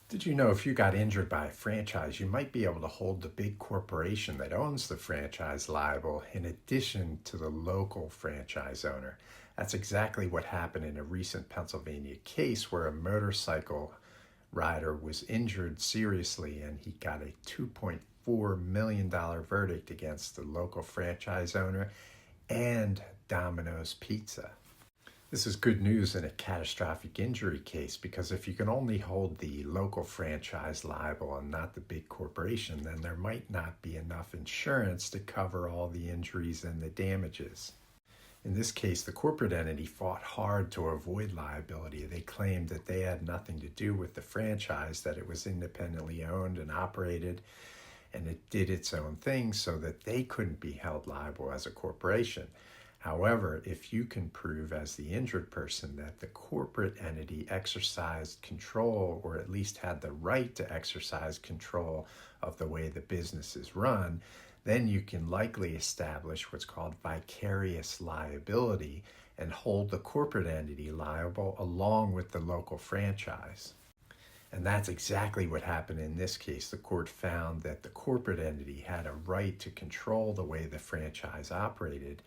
Did you know if you got injured by a franchise, you might be able to hold the big corporation that owns the franchise liable in addition to the local franchise owner? That's exactly what happened in a recent Pennsylvania case where a motorcycle rider was injured seriously and he got a $2.4 million verdict against the local franchise owner and Domino's Pizza. This is good news in a catastrophic injury case because if you can only hold the local franchise liable and not the big corporation, then there might not be enough insurance to cover all the injuries and the damages. In this case, the corporate entity fought hard to avoid liability. They claimed that they had nothing to do with the franchise, that it was independently owned and operated, and it did its own thing so that they couldn't be held liable as a corporation. However, if you can prove as the injured person that the corporate entity exercised control or at least had the right to exercise control of the way the business is run, then you can likely establish what's called vicarious liability and hold the corporate entity liable along with the local franchise. And that's exactly what happened in this case. The court found that the corporate entity had a right to control the way the franchise operated,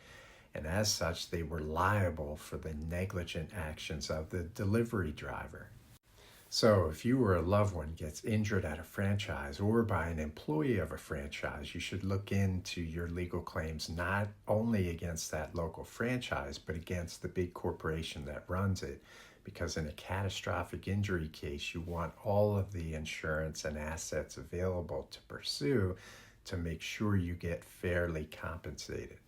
and as such, they were liable for the negligent actions of the delivery driver. So if you or a loved one gets injured at a franchise or by an employee of a franchise, you should look into your legal claims not only against that local franchise, but against the big corporation that runs it. Because in a catastrophic injury case, you want all of the insurance and assets available to pursue to make sure you get fairly compensated.